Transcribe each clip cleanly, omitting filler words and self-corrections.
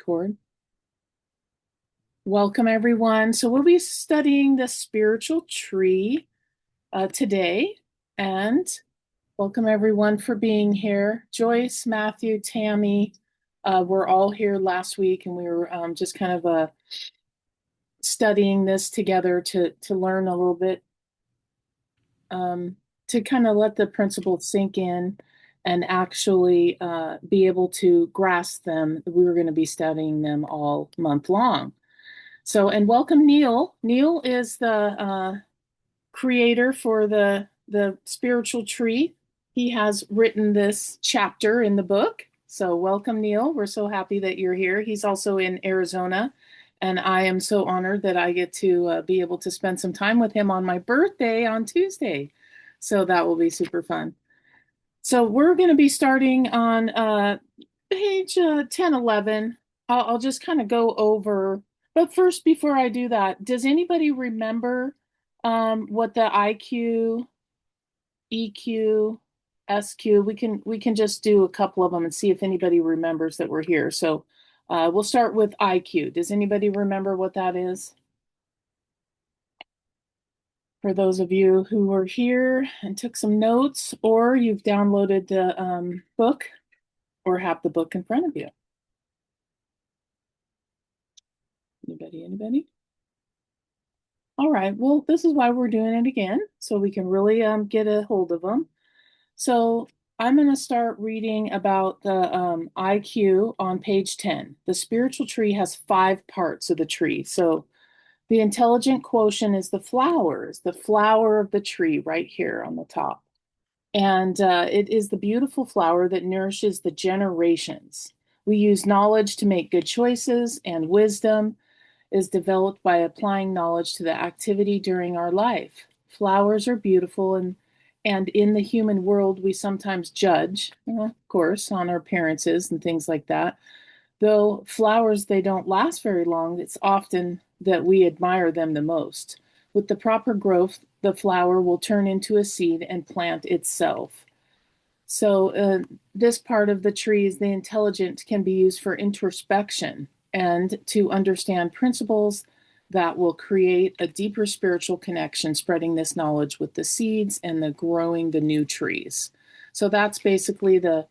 record. Welcome, everyone. So we'll be studying the spiritual tree today, and welcome everyone for being here. Joyce, Matthew, Tammy, we're all here last week, and we were just kind of studying this together to learn a little bit, to kind of let the principles sink in and actually be able to grasp them. We were going to be studying them all month long. So, and welcome Neil. Neil is the creator for the spiritual tree. He has written this chapter in the book. So, welcome Neil. We're so happy that you're here. He's also in Arizona, and I am so honored that I get to be able to spend some time with him on my birthday on Tuesday. So that will be super fun. So we're going to be starting on page 10, 11. I'll just kind of go over. But first, before I do that, does anybody remember what the IQ, EQ, SQ? We can just do a couple of them and see if anybody remembers that we're here. So we'll start with IQ. Does anybody remember what that is? For those of you who were here and took some notes, or you've downloaded the book or have the book in front of you. Anybody? All right, well, this is why we're doing it again, so we can really get a hold of them. So I'm going to start reading about the IQ on page 10. The spiritual tree has 5 parts of the tree. So the intelligent quotient is the flower of the tree right here on the top. And it is the beautiful flower that nourishes the generations. We use knowledge to make good choices, and wisdom is developed by applying knowledge to the activity during our life. Flowers are beautiful, and in the human world, we sometimes judge, of course, on our appearances and things like that. Though flowers, they don't last very long, it's often that we admire them the most. With the proper growth, the flower will turn into a seed and plant itself. So this part of the tree is the intelligent can be used for introspection and to understand principles that will create a deeper spiritual connection, spreading this knowledge with the seeds and the growing the new trees. So that's basically the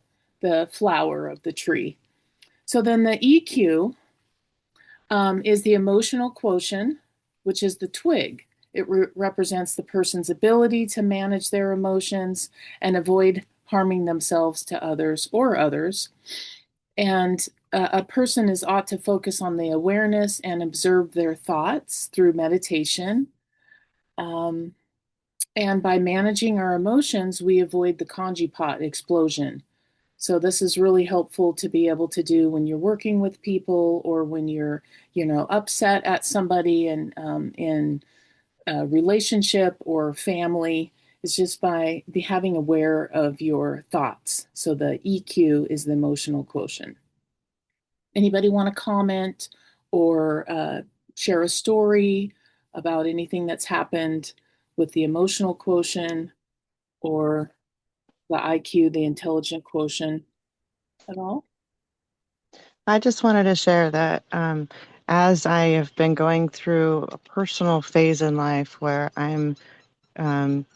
flower of the tree. So then the EQ is the emotional quotient, which is the twig. It represents the person's ability to manage their emotions and avoid harming themselves to others or others. And a person is ought to focus on the awareness and observe their thoughts through meditation. And by managing our emotions, we avoid the Kanji pot explosion. So this is really helpful to be able to do when you're working with people or when you're, upset at somebody and in a relationship or family. It's just by having aware of your thoughts. So the EQ is the emotional quotient. Anybody want to comment or share a story about anything that's happened with the emotional quotient or the IQ, the intelligent quotient at all? I just wanted to share that as I have been going through a personal phase in life where I'm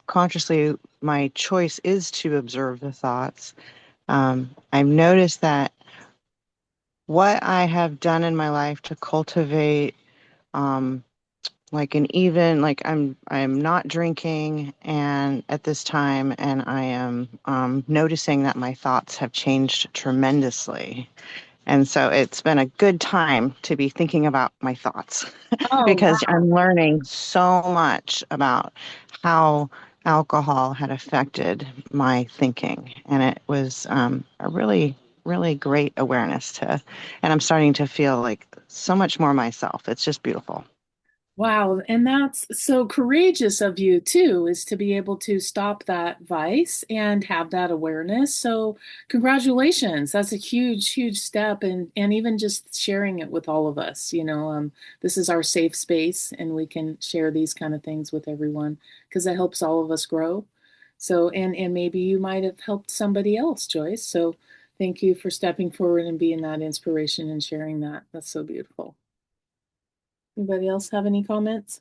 consciously, my choice is to observe the thoughts. I've noticed that what I have done in my life to cultivate I'm not drinking and at this time, and I am noticing that my thoughts have changed tremendously. And so it's been a good time to be thinking about my thoughts Oh, because wow. I'm learning so much about how alcohol had affected my thinking. And it was a really, really great awareness and I'm starting to feel like so much more myself. It's just beautiful. Wow. And that's so courageous of you too, is to be able to stop that vice and have that awareness. So congratulations. That's a huge, huge step. And even just sharing it with all of us, this is our safe space and we can share these kind of things with everyone because it helps all of us grow. So, and maybe you might have helped somebody else, Joyce. So Thank you for stepping forward and being that inspiration and sharing that. That's so beautiful. Anybody else have any comments?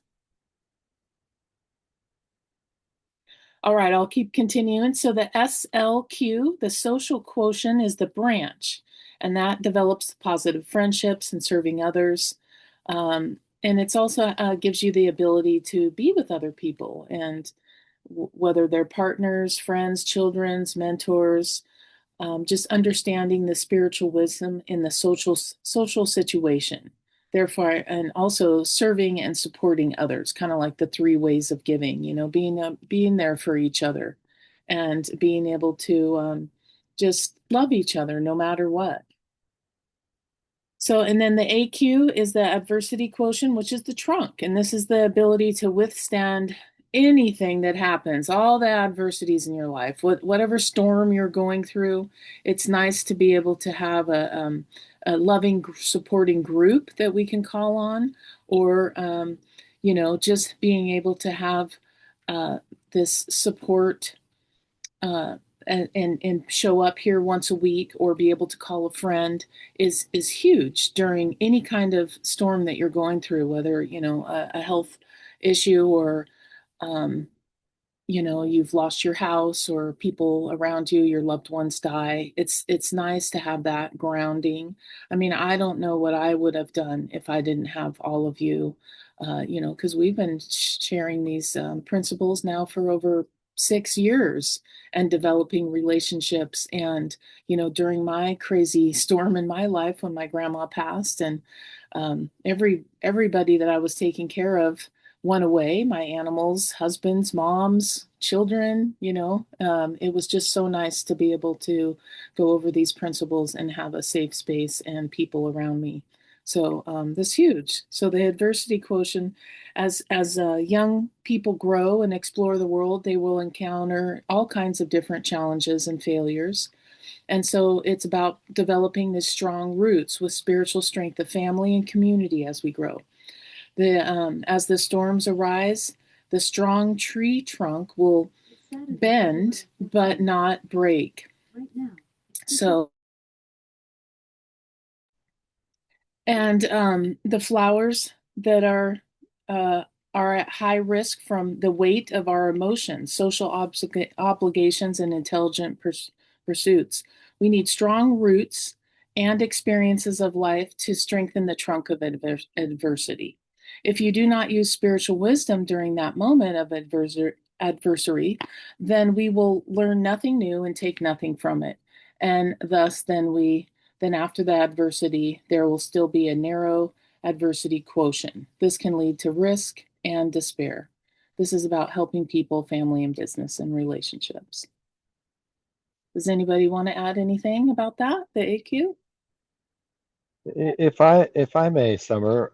All right, I'll keep continuing. So the SLQ, the social quotient, is the branch, and that develops positive friendships and serving others. And it's also gives you the ability to be with other people, and whether they're partners, friends, children's, mentors, just understanding the spiritual wisdom in the social situation. Therefore, and also serving and supporting others, kind of like the three ways of giving. Being there for each other, and being able to just love each other no matter what. So, and then the AQ is the adversity quotient, which is the trunk. And this is the ability to withstand anything that happens, all the adversities in your life, whatever storm you're going through. It's nice to be able to have a loving, supporting group that we can call on, or, just being able to have this support uh, and show up here once a week or be able to call a friend is huge during any kind of storm that you're going through, whether a health issue, or um, you've lost your house, or people around you, your loved ones die. It's nice to have that grounding. I mean, I don't know what I would have done if I didn't have all of you, because we've been sharing these principles now for over 6 years, and developing relationships. And during my crazy storm in my life when my grandma passed, and everybody that I was taking care of went away, my animals, husbands, moms, children. It was just so nice to be able to go over these principles and have a safe space and people around me. So that's huge. So the adversity quotient, as young people grow and explore the world, they will encounter all kinds of different challenges and failures. And so it's about developing the strong roots with spiritual strength of family and community as we grow. As the storms arise, the strong tree trunk will bend but not break. So, and the flowers that are at high risk from the weight of our emotions, social obligations, and intelligent pursuits. We need strong roots and experiences of life to strengthen the trunk of adversity. If you do not use spiritual wisdom during that moment of adversary, then we will learn nothing new and take nothing from it. And thus, then after the adversity, there will still be a narrow adversity quotient. This can lead to risk and despair. This is about helping people, family, and business and relationships. Does anybody want to add anything about that, the AQ? If I may, Summer,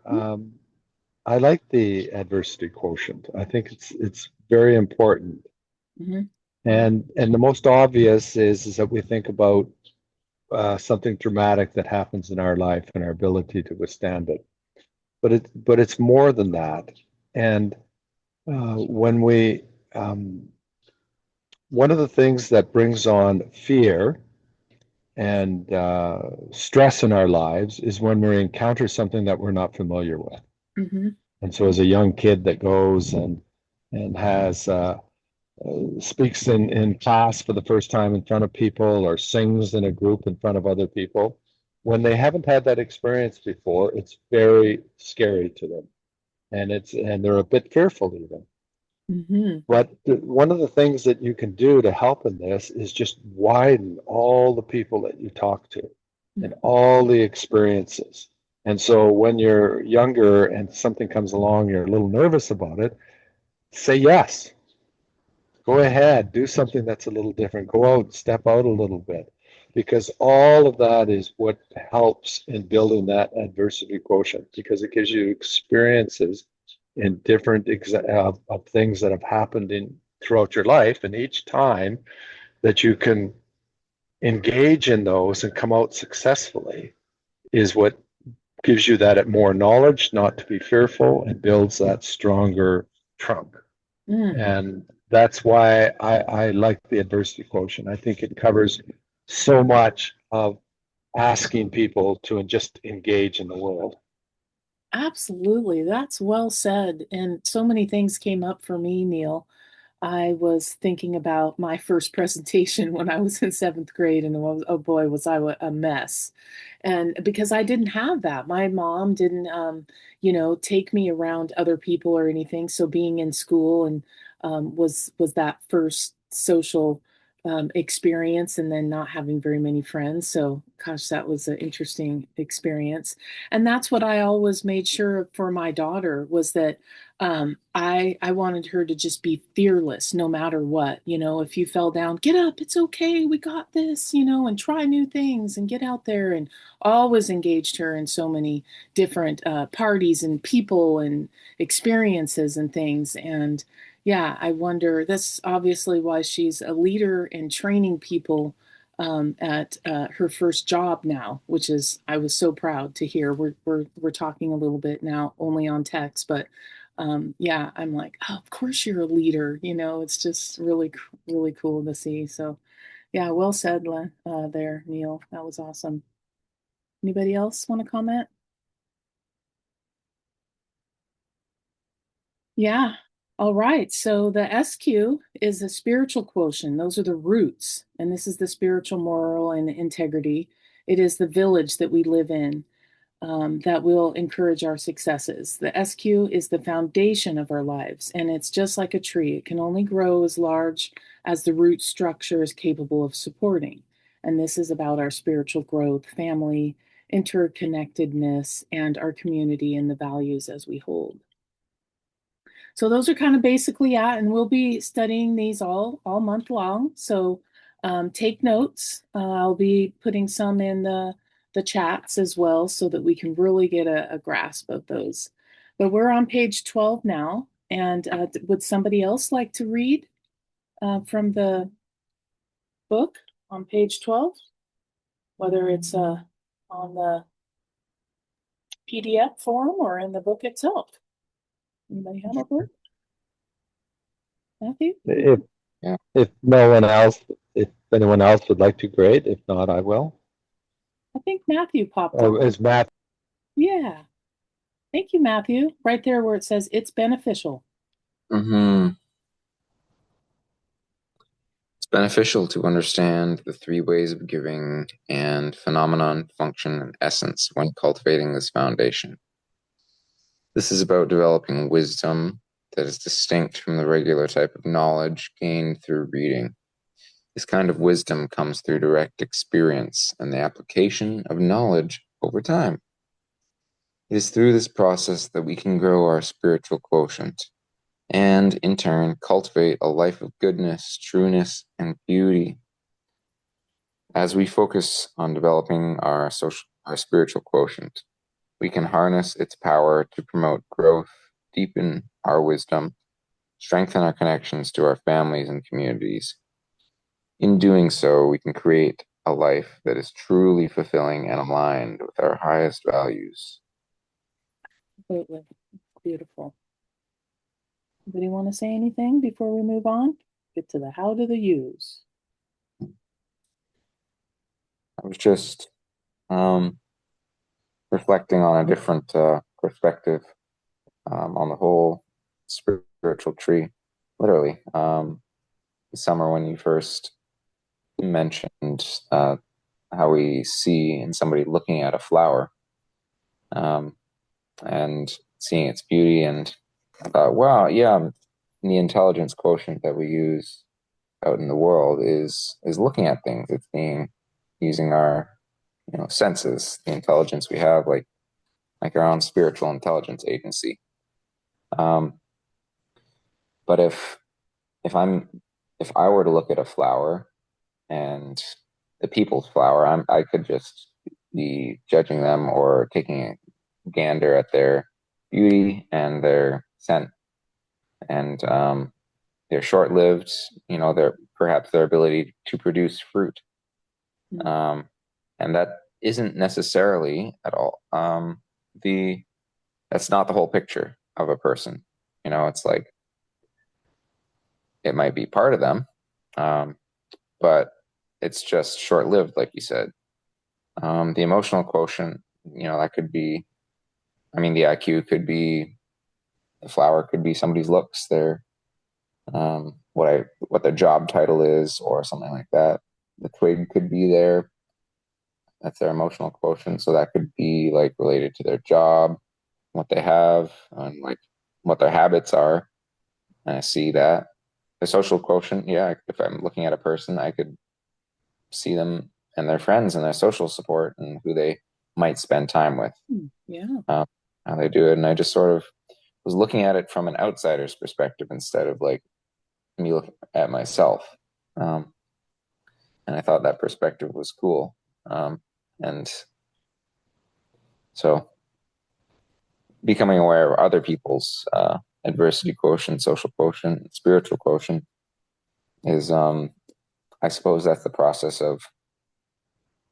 I like the adversity quotient. I think it's very important. Mm-hmm. And the most obvious is that we think about something dramatic that happens in our life and our ability to withstand it. But it's more than that. And when we one of the things that brings on fear and stress in our lives is when we encounter something that we're not familiar with. Mm-hmm. And so, as a young kid that goes and has speaks in class for the first time in front of people, or sings in a group in front of other people, when they haven't had that experience before, it's very scary to them, and they're a bit fearful even. Mm-hmm. But one of the things that you can do to help in this is just widen all the people that you talk to and all the experiences. And so when you're younger and something comes along, you're a little nervous about it, say yes. Go ahead, do something that's a little different. Go out, step out a little bit, because all of that is what helps in building that adversity quotient, because it gives you experiences in different of things that have happened in throughout your life, and each time that you can engage in those and come out successfully is what gives you that more knowledge, not to be fearful, and builds that stronger trunk. And that's why I like the adversity quotient. I think it covers so much of asking people to just engage in the world. Absolutely. That's well said. And so many things came up for me, Neil. I was thinking about my first presentation when I was in seventh grade, and oh boy, was I a mess. And because I didn't have that, my mom didn't, take me around other people or anything. So being in school and was that first social experience, and then not having very many friends. So, gosh, that was an interesting experience. And that's what I always made sure for my daughter was that I wanted her to just be fearless no matter what. If you fell down, get up, it's okay, we got this, and try new things and get out there. And always engaged her in so many different parties and people and experiences and things. And yeah, I wonder, that's obviously why she's a leader in training people at her first job now, which is, I was so proud to hear. We're talking a little bit now only on text, but yeah, I'm like, oh, of course you're a leader. It's just really, really cool to see. So yeah, well said, there, Neil. That was awesome. Anybody else want to comment? Yeah. All right. So the SQ is the spiritual quotient. Those are the roots. And this is the spiritual, moral, and integrity. It is the village that we live in. That will encourage our successes. The SQ is the foundation of our lives, and it's just like a tree. It can only grow as large as the root structure is capable of supporting. And this is about our spiritual growth, family, interconnectedness, and our community and the values as we hold. So those are kind of basically at, and we'll be studying these all month long. So take notes. I'll be putting some in the chats as well, so that we can really get a grasp of those. But we're on page 12 now, and would somebody else like to read from the book on page 12? Whether it's on the PDF form or in the book itself. Anybody have a book? Matthew? If Yeah. if no one else, if anyone else would like to, great. If not, I will. I think Matthew popped Oh, up. is Matt? Yeah. Thank you, Matthew. Right there where it says it's beneficial. Mm-hmm. It's beneficial to understand the three ways of giving and phenomenon, function, and essence when cultivating this foundation. This is about developing wisdom that is distinct from the regular type of knowledge gained through reading. This kind of wisdom comes through direct experience and the application of knowledge over time. It is through this process that we can grow our spiritual quotient and, in turn, cultivate a life of goodness, trueness, and beauty. As we focus on developing our spiritual quotient, we can harness its power to promote growth, deepen our wisdom, strengthen our connections to our families and communities. In doing so, we can create a life that is truly fulfilling and aligned with our highest values. Absolutely. Beautiful. Anybody want to say anything before we move on? Get to the how to the use. I was just reflecting on a different perspective on the whole spiritual tree. Literally, summer when you first mentioned how we see in somebody looking at a flower and seeing its beauty, and I thought, wow, yeah, the intelligence quotient that we use out in the world is looking at things. It's using our senses, the intelligence we have, like our own spiritual intelligence agency. But if I were to look at a flower and the people's flower, I could just be judging them or taking a gander at their beauty and their scent, and they're short-lived. Perhaps their ability to produce fruit, and that isn't necessarily at all that's not the whole picture of a person. It's like it might be part of them, but it's just short-lived, like you said. The emotional quotient, that could be, the IQ could be, the flower could be somebody's looks, their what their job title is, or something like that. The twig could be there. That's their emotional quotient. So that could be like related to their job, what they have, and like what their habits are. And I see that. The social quotient, yeah, if I'm looking at a person, I could see them and their friends and their social support and who they might spend time with, Yeah. how they do it. And I just sort of was looking at it from an outsider's perspective instead of like me looking at myself. And I thought that perspective was cool. And so becoming aware of other people's adversity quotient, social quotient, spiritual quotient is, I suppose that's the process of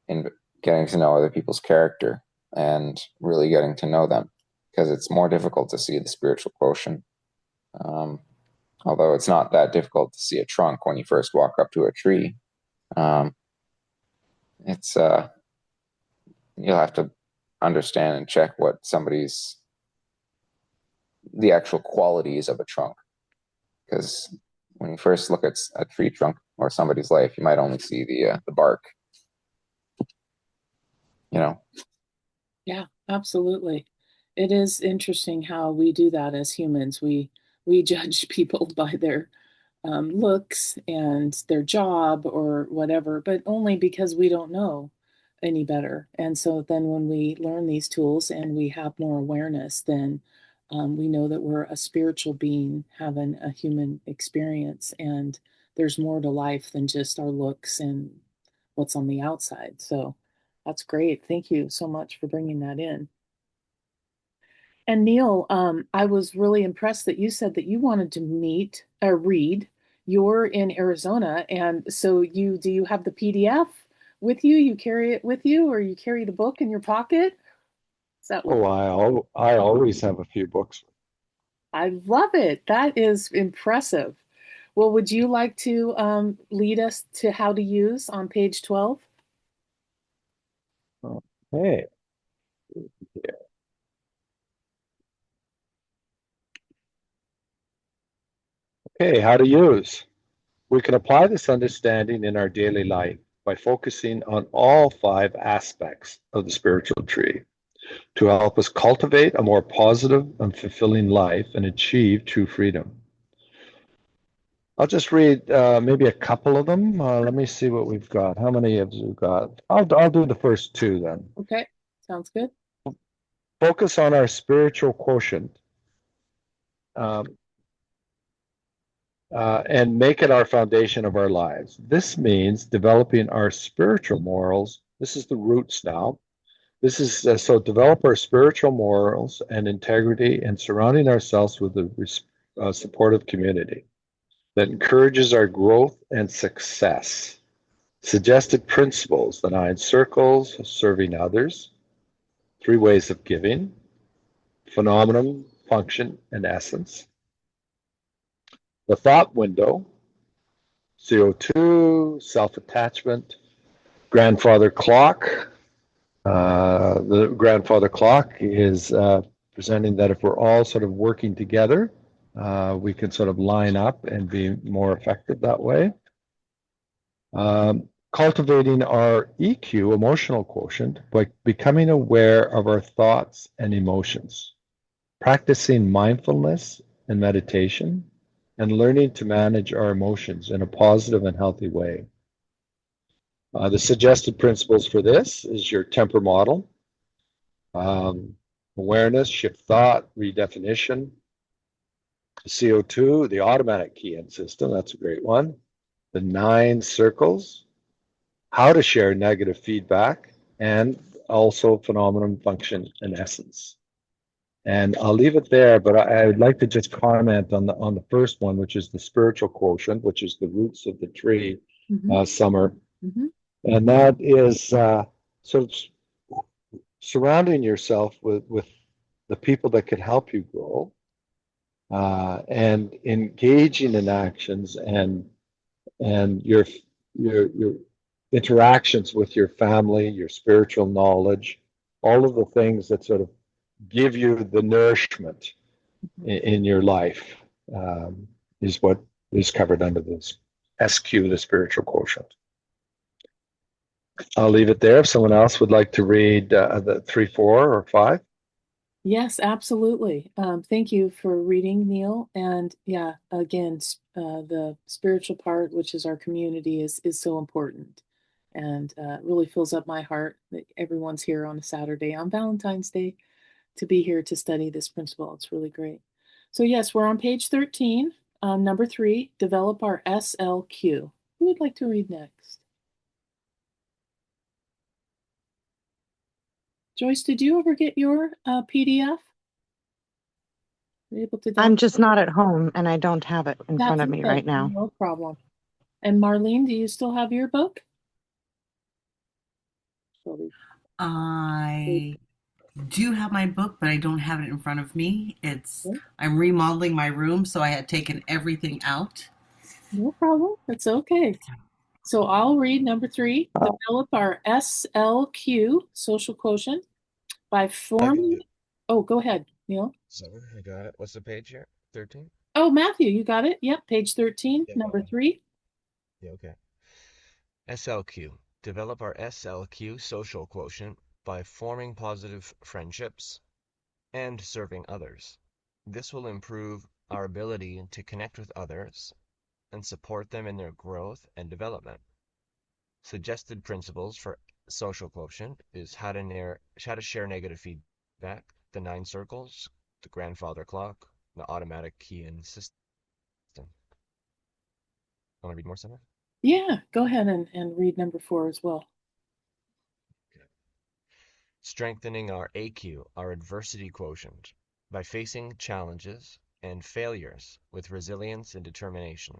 in getting to know other people's character and really getting to know them, because it's more difficult to see the spiritual quotient. Although it's not that difficult to see a trunk when you first walk up to a tree. It's you'll have to understand and check what the actual qualities of a trunk, because when you first look at a tree trunk or somebody's life, you might only see the bark. Yeah, absolutely. It is interesting how we do that as humans. We judge people by their looks and their job or whatever, but only because we don't know any better. And so then when we learn these tools and we have more awareness, then we know that we're a spiritual being having a human experience, and there's more to life than just our looks and what's on the outside. So that's great. Thank you so much for bringing that in. And Neil, I was really impressed that you said that you wanted to read. You're in Arizona, and so do you have the PDF with you? You carry it with you, or you carry the book in your pocket? Is that what? I always have a few books. I love it. That is impressive. Well, would you like to lead us to how to use on page 12? Okay. Okay, how to use. We can apply this understanding in our daily life by focusing on all 5 aspects of the spiritual tree to help us cultivate a more positive and fulfilling life and achieve true freedom. I'll just read maybe a couple of them. Let me see what we've got. How many have we got? I'll do the first 2 then. Okay, sounds good. Focus on our spiritual quotient. And make it our foundation of our lives. This means developing our spiritual morals. This is the roots now. This is so develop our spiritual morals and integrity and surrounding ourselves with a supportive community that encourages our growth and success. Suggested principles, the 9 circles, serving others, 3 ways of giving, phenomenon, function, and essence. The thought window, CO2, self-attachment, grandfather clock. The grandfather clock is presenting that if we're all sort of working together, we can sort of line up and be more effective that way. Cultivating our EQ, emotional quotient, by becoming aware of our thoughts and emotions. Practicing mindfulness and meditation, and learning to manage our emotions in a positive and healthy way. The suggested principles for this is your temper model, awareness, shift thought, redefinition, CO2, the automatic key-in system, that's a great one. The 9 circles, how to share negative feedback, and also phenomenon, function, and essence. And I'll leave it there, but I would like to just comment on the first one, which is the spiritual quotient, which is the roots of the tree, Summer. And that is sort of surrounding yourself with the people that can help you grow, and engaging in actions and your interactions with your family, your spiritual knowledge, all of the things that sort of give you the nourishment in your life is what is covered under this SQ, the spiritual quotient. I'll leave it there. If someone else would like to read the 3, 4, or 5. Yes, absolutely. Thank you for reading, Neil. And yeah, again, the spiritual part, which is our community, is so important, and really fills up my heart that everyone's here on a Saturday on Valentine's Day to be here to study this principle. It's really great. So yes, we're on page 13, number 3, develop our SLQ. Who would like to read next? Joyce, did you ever get your PDF? Were you able to I'm download? just not at home and I don't have it in front That's of me okay. right now. No problem. And Marlene, do you still have your book? I do have my book, but I don't have it in front of me. Okay. I'm remodeling my room, so I had taken everything out. No problem. That's okay. So I'll read number 3, develop our SLQ, social quotient, by forming. Oh, go ahead, Neil. Sorry, I got it. What's the page here? 13? Oh, Matthew, you got it. Yep, page 13, Yeah. number 3. Yeah, okay. SLQ. Develop our SLQ social quotient by forming positive friendships and serving others. This will improve our ability to connect with others and support them in their growth and development. Suggested principles for social quotient is how to share negative feedback, the 9 circles, the grandfather clock, the automatic key-in system. Want to read more, Summer? Yeah, go ahead and read number 4 as well. Okay. Strengthening our AQ, our adversity quotient, by facing challenges and failures with resilience and determination.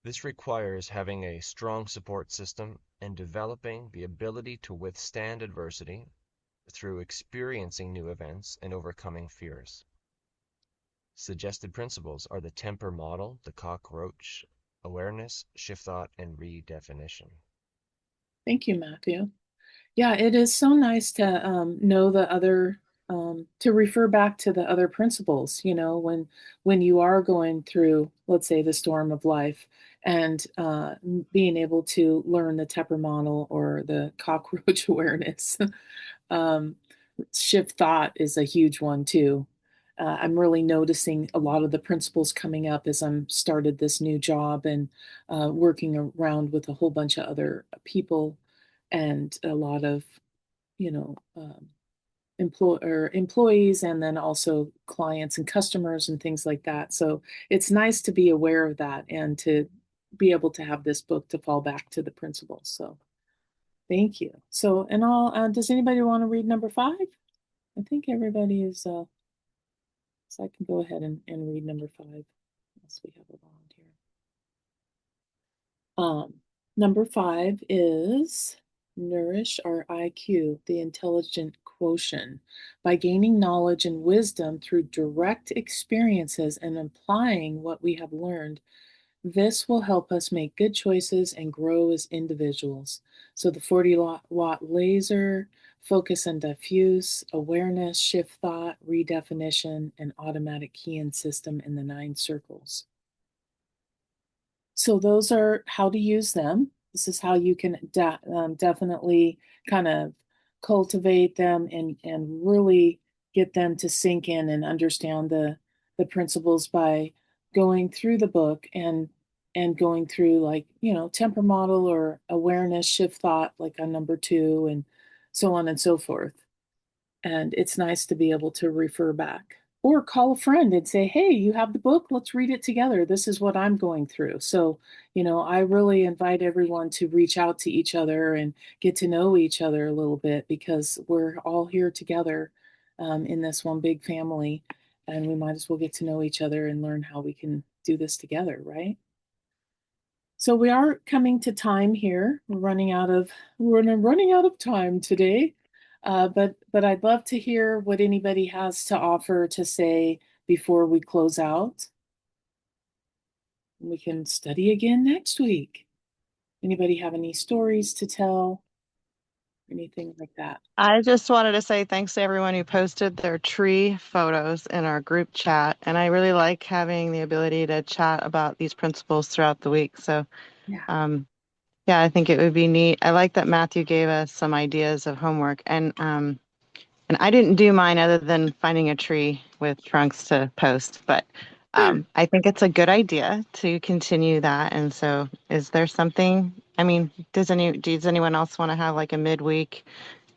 This requires having a strong support system and developing the ability to withstand adversity through experiencing new events and overcoming fears. Suggested principles are the temper model, the cockroach, awareness, shift thought, and redefinition. Thank you, Matthew. Yeah, it is so nice to know the other, to refer back to the other principles, when you are going through, let's say, the storm of life, and being able to learn the Tepper model or the cockroach awareness. Shift thought is a huge one too. I'm really noticing a lot of the principles coming up as I'm started this new job and working around with a whole bunch of other people and a lot of, you know, employees and then also clients and customers and things like that. So it's nice to be aware of that and to be able to have this book to fall back to the principles. So thank you. So, and does anybody want to read number 5? I think everybody is, so I can go ahead and read number 5, unless we have a volunteer. Number 5 is nourish our IQ, the intelligent quotient, by gaining knowledge and wisdom through direct experiences and applying what we have learned. This will help us make good choices and grow as individuals. So the 40-watt laser, focus and diffuse, awareness, shift thought, redefinition, and automatic key-in system in the 9 circles. So those are how to use them. This is how you can definitely kind of cultivate them and really get them to sink in and understand the principles by going through the book and going through, like, temper model or awareness, shift thought, like on number 2, and so on and so forth. And it's nice to be able to refer back or call a friend and say, hey, you have the book, let's read it together. This is what I'm going through. So, I really invite everyone to reach out to each other and get to know each other a little bit, because we're all here together in this one big family, and we might as well get to know each other and learn how we can do this together, right? So we are coming to time here. We're running out of time today. But I'd love to hear what anybody has to offer to say before we close out. We can study again next week. Anybody have any stories to tell? Anything like that? I just wanted to say thanks to everyone who posted their tree photos in our group chat. And I really like having the ability to chat about these principles throughout the week. So, Yeah. yeah, I think it would be neat. I like that Matthew gave us some ideas of homework. And I didn't do mine other than finding a tree with trunks to post. But I think it's a good idea to continue that. And so, is there something? I mean, does anyone else want to have like a midweek,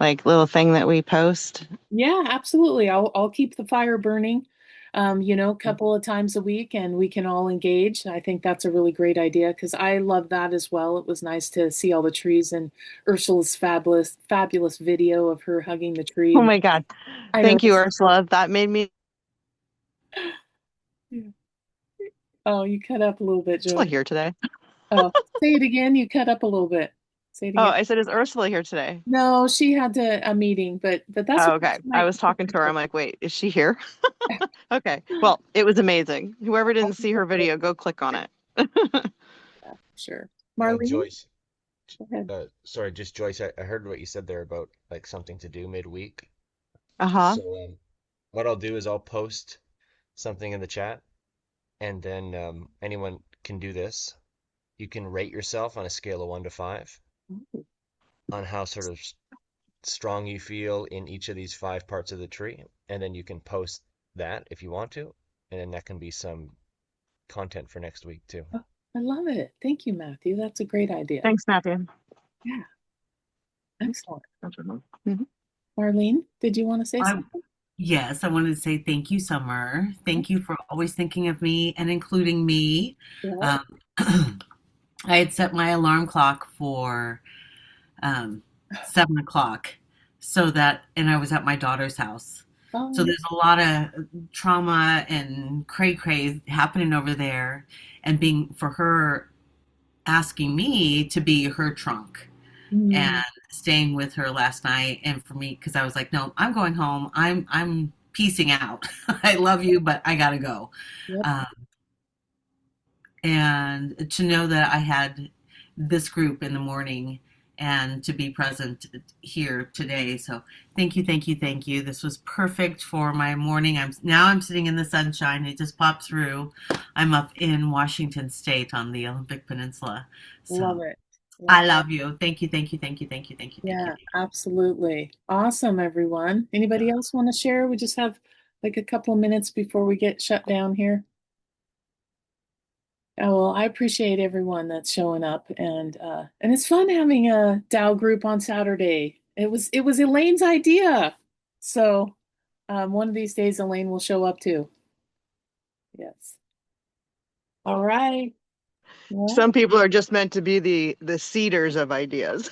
like little thing that we post? Yeah, absolutely. I'll keep the fire burning, a couple of times a week, and we can all engage. I think that's a really great idea because I love that as well. It was nice to see all the trees and Ursula's fabulous video of her hugging the tree. Oh my God. I know. Thank you, Ursula. That made me Oh, you cut up a little bit, Ursula Joy. here today. Oh, say it again. You cut up a little bit. Say it Oh, again. I said, is Ursula here today? No, she had a meeting, but that's Oh, okay. I was talking to her. I'm like, wait, is she here? Okay. Well, it was amazing. Whoever didn't see her video, go click on it. Sure. Marlene, Joyce, go ahead. sorry, just Joyce. I heard what you said there about like something to do midweek. Uh-huh. So what I'll do is I'll post something in the chat, and then anyone can do this. You can rate yourself on a scale of 1 to 5 on how sort of strong you feel in each of these 5 parts of the tree, and then you can post that if you want to, and then that can be some content for next week too. Oh, I love it. Thank you, Matthew. That's a great idea. Thanks, Matthew. Yeah. Excellent. Mhm. Marlene, did you want to say something? Yes, I wanted to say thank you, Summer. Thank you for always thinking of me and including me. Yeah. I had set my alarm clock for 7 o'clock and I was at my daughter's house. Oh, So there's a lot of trauma and cray happening over there, and for her asking me to be her trunk and staying with her last night. And for me, because I was like, no, I'm going home. I'm peacing out. I love you, but I gotta go. Yep. And to know that I had this group in the morning and to be present here today. So thank you, thank you, thank you. This was perfect for my morning. I'm sitting in the sunshine. It just popped through. I'm up in Washington State on the Olympic Peninsula. So Love it. I love you. Thank you, thank you, thank you, thank you, thank you. Yeah, absolutely. Awesome, everyone. Anybody else want to share? We just have like a couple of minutes before we get shut down here. Oh, well, I appreciate everyone that's showing up, and it's fun having a Dow group on Saturday. It was Elaine's idea, so one of these days Elaine will show up too. Yes. All right. Well, Some people are just meant to be the seeders of ideas.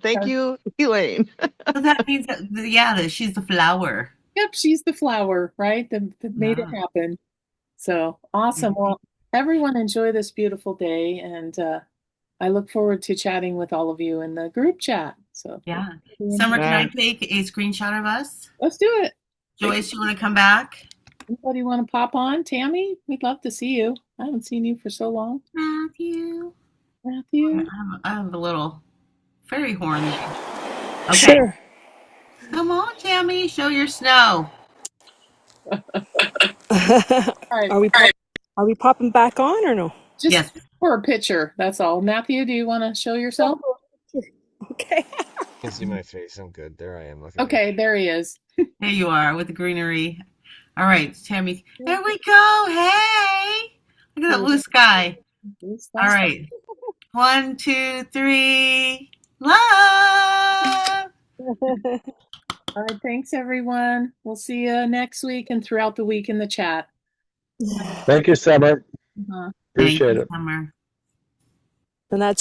Thank you, Elaine. So that means that she's the flower. yep, she's the flower, right? That made it happen. So awesome. Well, everyone enjoy this beautiful day, and I look forward to chatting with all of you in the group chat. So Yeah. Summer, can I take a screenshot of us? let's do it. Joyce, you want to come back? Anybody want to pop on? Tammy, we'd love to see you. I haven't seen you for so long. Matthew. I have a little fairy horn there. Okay. Sure. Come on, Tammy, show your snow. All right. Are we popping back on or no? Just Yes. for a picture, that's all. Matthew, do you want to show yourself? Okay. You can see my face. I'm good. There I am. Look at Okay, there he is. There you are with the greenery. All right, Tammy. There we go. Hey, look at that blue sky. All right. 1, 2, 3. Love. All right, thanks everyone. We'll see you next week and throughout the week in the chat. Thank you, Summer. Uh-huh. Appreciate Thank you, it. Summer. And that's